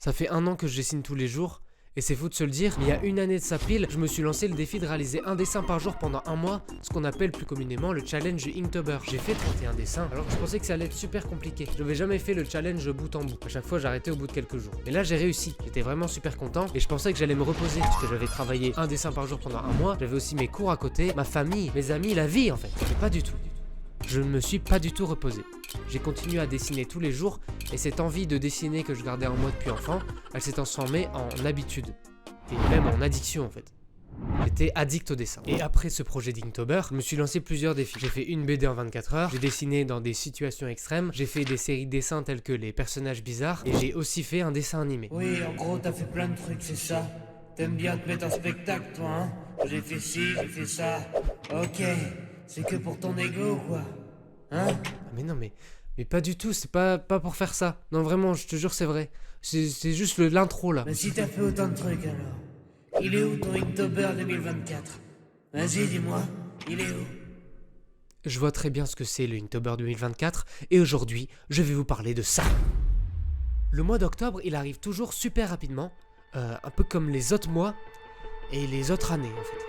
Ça fait 1 an que je dessine tous les jours. Et c'est fou de se le dire, mais il y a une année de sa pile, je me suis lancé le défi de réaliser un dessin par jour pendant 1 mois, ce qu'on appelle plus communément le challenge Inktober. J'ai fait 31 dessins, alors que je pensais que ça allait être super compliqué. Je n'avais jamais fait le challenge bout en bout. À chaque fois, j'arrêtais au bout de quelques jours. Mais là, j'ai réussi. J'étais vraiment super content et je pensais que j'allais me reposer, parce que j'avais travaillé un dessin par jour pendant 1 mois. J'avais aussi mes cours à côté, ma famille, mes amis, la vie en fait. Mais pas du tout. Je ne me suis pas du tout reposé. J'ai continué à dessiner tous les jours et cette envie de dessiner que je gardais en moi depuis enfant, elle s'est transformée en habitude. Et même en addiction en fait. J'étais addict au dessin. Et après ce projet d'Inktober, je me suis lancé plusieurs défis. J'ai fait une BD en 24 heures, j'ai dessiné dans des situations extrêmes, j'ai fait des séries de dessins tels que les personnages bizarres, et j'ai aussi fait un dessin animé. Oui, en gros, t'as fait plein de trucs, c'est ça. T'aimes bien te mettre en spectacle, toi, hein? J'ai fait ci, j'ai fait ça. Ok, c'est que pour ton ego, quoi. Hein? Ah mais non, mais pas du tout, c'est pas pour faire ça. Non, vraiment, je te jure, c'est vrai. C'est juste l'intro là. Mais si t'as fait autant de trucs, alors, il est où ton Inktober 2024? Vas-y, dis-moi, il est où? Je vois très bien ce que c'est le Inktober 2024, et aujourd'hui, je vais vous parler de ça. Le mois d'octobre, il arrive toujours super rapidement, un peu comme les autres mois et les autres années en fait.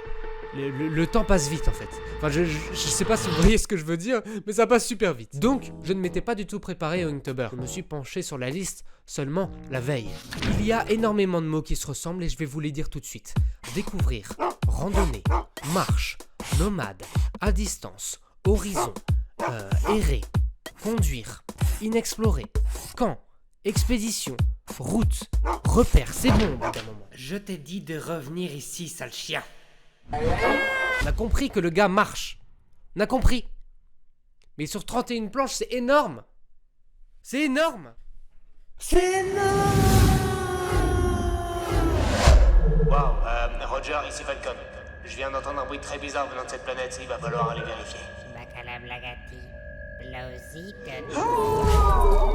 Le temps passe vite en fait. Enfin, je sais pas si vous voyez ce que je veux dire, mais ça passe super vite. Donc, je ne m'étais pas du tout préparé au Inktober. Je me suis penché sur la liste seulement la veille. Il y a énormément de mots qui se ressemblent et je vais vous les dire tout de suite. Découvrir, randonnée, marche, nomade, à distance, horizon, errer, conduire, inexploré, camp, expédition, route, repère, c'est bon au bout d'un moment. Je t'ai dit de revenir ici, sale chien. On a compris que le gars marche. On a compris. Mais sur 31 planches, c'est énorme. C'est énorme. C'est énorme. Wow, Roger, ici Falcon. Je viens d'entendre un bruit très bizarre venant de cette planète, il va falloir aller vérifier.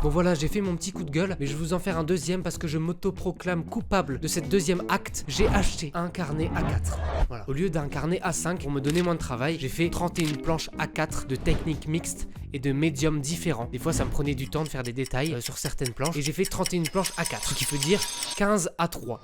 Bon voilà, j'ai fait mon petit coup de gueule, mais je vais vous en faire un deuxième parce que je m'auto-proclame coupable de cette deuxième acte. J'ai acheté un carnet A4. Voilà. Au lieu d'un carnet A5, pour me donner moins de travail, j'ai fait 31 planches A4 de techniques mixtes et de médiums différents. Des fois, ça me prenait du temps de faire des détails sur certaines planches. Et j'ai fait 31 planches A4, ce qui peut dire 15 A3.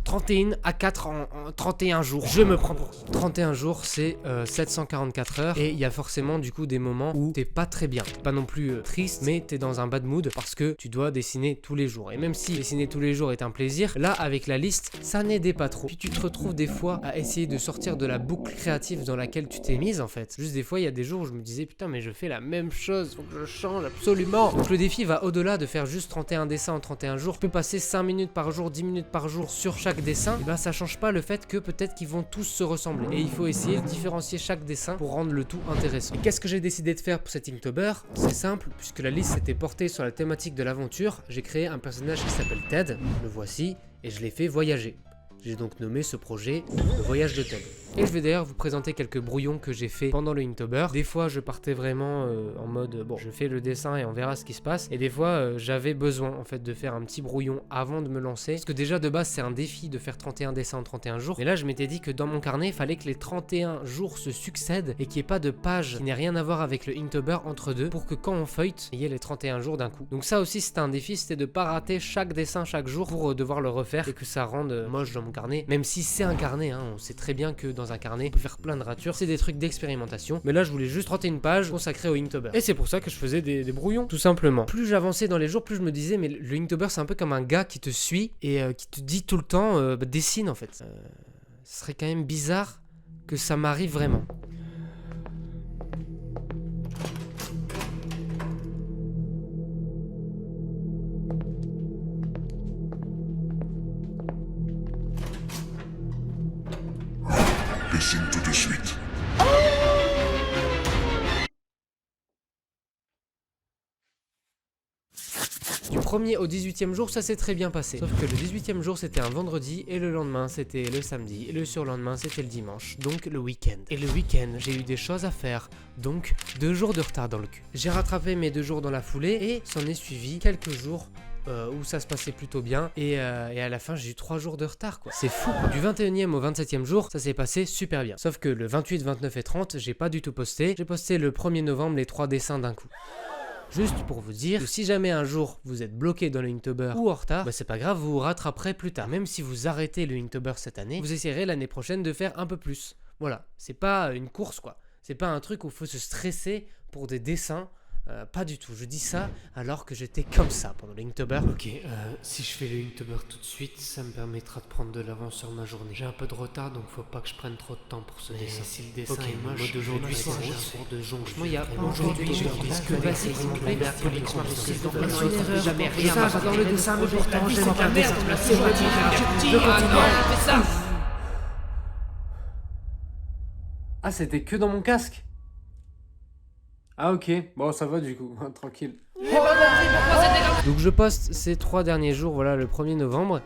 31 A4 en 31 jours. Je me prends pour 31 jours, c'est 744 heures. Et il y a forcément du coup des moments où t'es pas très bien. Pas non plus triste, mais t'es dans un bad mood parce que tu dois dessiner tous les jours. Et même si dessiner tous les jours est un plaisir, là avec la liste, ça n'aidait pas trop. Puis tu te retrouves des fois à essayer de sortir de la boucle créative dans laquelle tu t'es mise en fait. Juste des fois, il y a des jours où je me disais putain, mais je fais la même chose, faut que je change absolument. Donc le défi va au-delà de faire juste 31 dessins en 31 jours. Je peux passer 5 minutes par jour, 10 minutes par jour sur chaque dessin. Et ben ça change pas le fait que peut-être qu'ils vont tous se ressembler. Et il faut essayer de différencier chaque dessin pour rendre le tout intéressant. Et qu'est-ce que j'ai décidé de faire pour cet Inktober? C'est simple, puisque la liste était portée sur la thématique de l'aventure, j'ai créé un personnage qui s'appelle Ted, le voici, et je l'ai fait voyager. J'ai donc nommé ce projet le voyage de Ted. Et je vais d'ailleurs vous présenter quelques brouillons que j'ai fait pendant le Inktober. Des fois je partais vraiment en mode bon je fais le dessin et on verra ce qui se passe. Et des fois j'avais besoin en fait de faire un petit brouillon avant de me lancer. Parce que déjà de base c'est un défi de faire 31 dessins en 31 jours. Et là je m'étais dit que dans mon carnet il fallait que les 31 jours se succèdent et qu'il n'y ait pas de page qui n'ait rien à voir avec le Inktober entre deux. Pour que quand on feuillete, il y ait les 31 jours d'un coup. Donc ça aussi c'était un défi, c'était de pas rater chaque dessin chaque jour pour devoir le refaire et que ça rende moche dans mon carnet. Même si c'est un carnet, hein, on sait très bien que dans un carnet, on peut faire plein de ratures, c'est des trucs d'expérimentation. Mais là, je voulais juste 31 pages consacrées au Inktober. Et c'est pour ça que je faisais des brouillons, tout simplement. Plus j'avançais dans les jours, plus je me disais, mais le Inktober, c'est un peu comme un gars qui te suit et qui te dit tout le temps, dessine en fait. Ce serait quand même bizarre que ça m'arrive vraiment. Dessine tout de suite. Du 1er au 18e jour, ça s'est très bien passé. Sauf que le 18e jour, c'était un vendredi, et le lendemain, c'était le samedi, et le surlendemain, c'était le dimanche, donc le week-end. Et le week-end, j'ai eu des choses à faire, donc 2 jours de retard dans le cul. J'ai rattrapé mes 2 jours dans la foulée, et s'en est suivi quelques jours où ça se passait plutôt bien et à la fin j'ai eu 3 jours de retard quoi. C'est fou quoi. Du 21e au 27e jour ça s'est passé super bien. Sauf que le 28, 29 et 30 j'ai pas du tout posté. J'ai posté le 1er novembre les 3 dessins d'un coup. Juste pour vous dire que si jamais un jour vous êtes bloqué dans le Inktober ou en retard, bah c'est pas grave, vous vous rattraperez plus tard. Même si vous arrêtez le Inktober cette année, vous essayerez l'année prochaine de faire un peu plus. Voilà, c'est pas une course quoi. C'est pas un truc où il faut se stresser pour des dessins. Pas du tout, je dis ça alors que j'étais comme ça pendant le Inktober. Ok, si je fais le Inktober tout de suite, ça me permettra de prendre de l'avance sur ma journée. J'ai un peu de retard donc faut pas que je prenne trop de temps pour ce dessin. Si le dessin est moche, d'aujourd'hui c'est un de jonge. Moi il y a aujourd'hui je dis que passer mon père politiquement possible donc la chose ne fait jamais rien. Ça j'adore le dessin mais pourtant j'aime pas le dessin. C'est moi qui fais ça. Ah c'était que dans mon casque. Ah ok, bon ça va du coup, tranquille. Donc je poste ces 3 derniers jours, voilà le 1er novembre.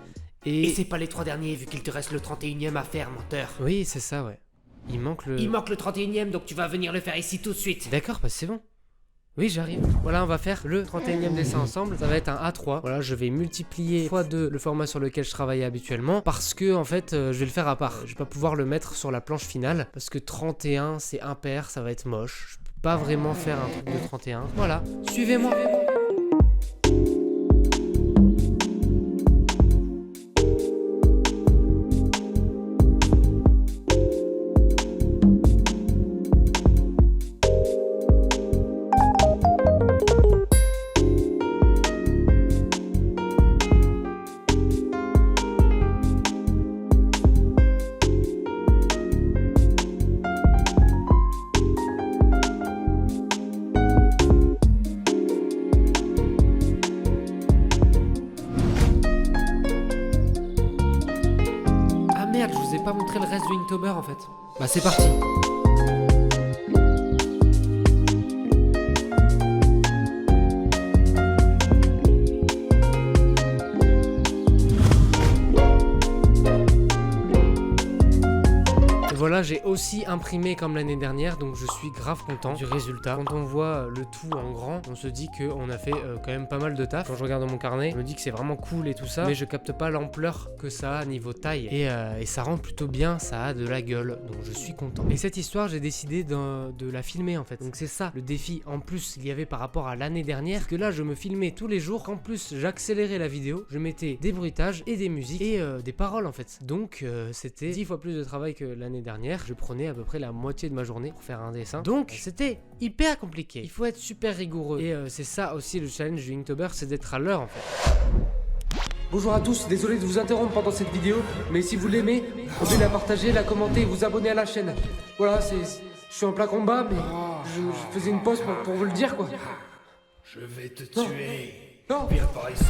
Et c'est pas les 3 derniers vu qu'il te reste le 31e à faire, menteur. Oui c'est ça ouais. Il manque le 31e donc tu vas venir le faire ici tout de suite. D'accord, bah c'est bon. Oui j'arrive. Voilà on va faire le 31e dessin ensemble, ça va être un A3. Voilà je vais multiplier x2 le format sur lequel je travaillais habituellement. Parce que en fait je vais le faire à part. Je vais pas pouvoir le mettre sur la planche finale. Parce que 31 c'est impair, ça va être moche. Pas vraiment faire un truc de 31. Voilà, suivez-moi. Merde, je vous ai pas montré le reste du Inktober en fait. Bah c'est parti. Voilà, j'ai aussi imprimé comme l'année dernière, donc je suis grave content du résultat. Quand on voit le tout en grand, on se dit qu'on a fait quand même pas mal de taf. Quand je regarde dans mon carnet, je me dis que c'est vraiment cool et tout ça, mais je capte pas l'ampleur que ça a niveau taille. Et ça rend plutôt bien, ça a de la gueule, donc je suis content. Et cette histoire, j'ai décidé de la filmer en fait. Donc c'est ça, le défi en plus il y avait par rapport à l'année dernière, que là je me filmais tous les jours, qu'en plus j'accélérais la vidéo, je mettais des bruitages et des musiques et des paroles en fait. Donc c'était 10 fois plus de travail que l'année dernière. Je prenais à peu près la moitié de ma journée pour faire un dessin. Donc c'était hyper compliqué. Il faut être super rigoureux. Et c'est ça aussi le challenge du Inktober, c'est d'être à l'heure en fait. Bonjour à tous, désolé de vous interrompre pendant cette vidéo, mais si vous l'aimez, vous pouvez la partager, la commenter et vous abonner à la chaîne. Voilà, je suis en plein combat, mais je faisais une pause pour vous le dire quoi. Je vais te tuer. Non. Viens par ici.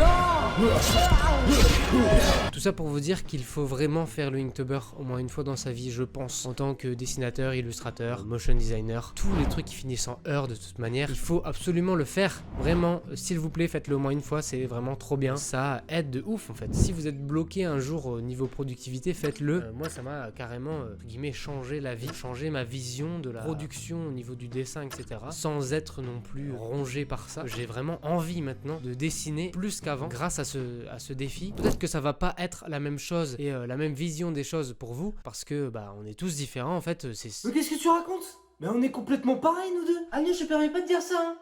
Tout ça pour vous dire qu'il faut vraiment faire le Inktober au moins une fois dans sa vie, je pense. En tant que dessinateur, illustrateur, motion designer, tous les trucs qui finissent en heure de toute manière, il faut absolument le faire. Vraiment, s'il vous plaît, faites-le au moins une fois, c'est vraiment trop bien. Ça aide de ouf en fait. Si vous êtes bloqué un jour au niveau productivité, faites-le. Moi, ça m'a carrément, entre guillemets, changé la vie, changé ma vision de la production au niveau du dessin, etc. Sans être non plus rongé par ça. J'ai vraiment envie maintenant de dessiner plus qu'avant grâce à ce défi. Peut-être que ça va pas être la même chose et la même vision des choses pour vous parce que bah on est tous différents en fait. Mais qu'est-ce que tu racontes? Mais on est complètement pareils nous deux. Ah non, je te permets pas de dire ça hein.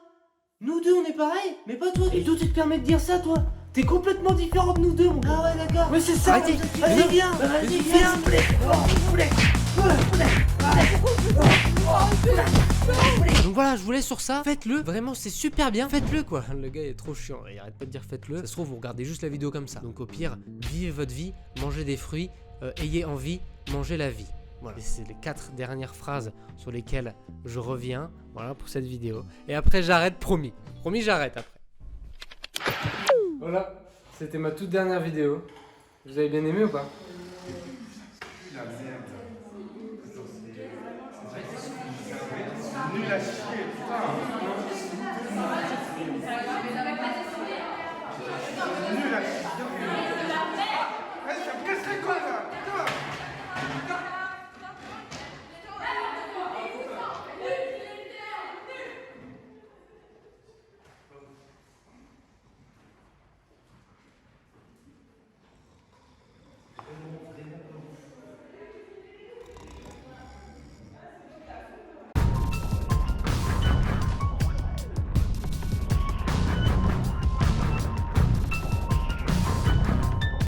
Nous deux on est pareils, mais pas toi. Et toi tu te permets de dire ça toi? T'es complètement différent de nous deux mon gars. Ah ouais d'accord. Mais c'est ça. Vas-y viens. Vas-y viens. Donc voilà, je vous laisse sur ça. Faites-le, vraiment c'est super bien. Faites-le quoi. Le gars est trop chiant, il arrête pas de dire faites-le. Ça se trouve vous regardez juste la vidéo comme ça. Donc au pire, vivez votre vie, mangez des fruits, ayez envie, mangez la vie. Voilà, c'est les 4 dernières phrases sur lesquelles je reviens. Voilà pour cette vidéo. Et après j'arrête, promis. Promis j'arrête après. Voilà, c'était ma toute dernière vidéo. Vous avez bien aimé ou pas?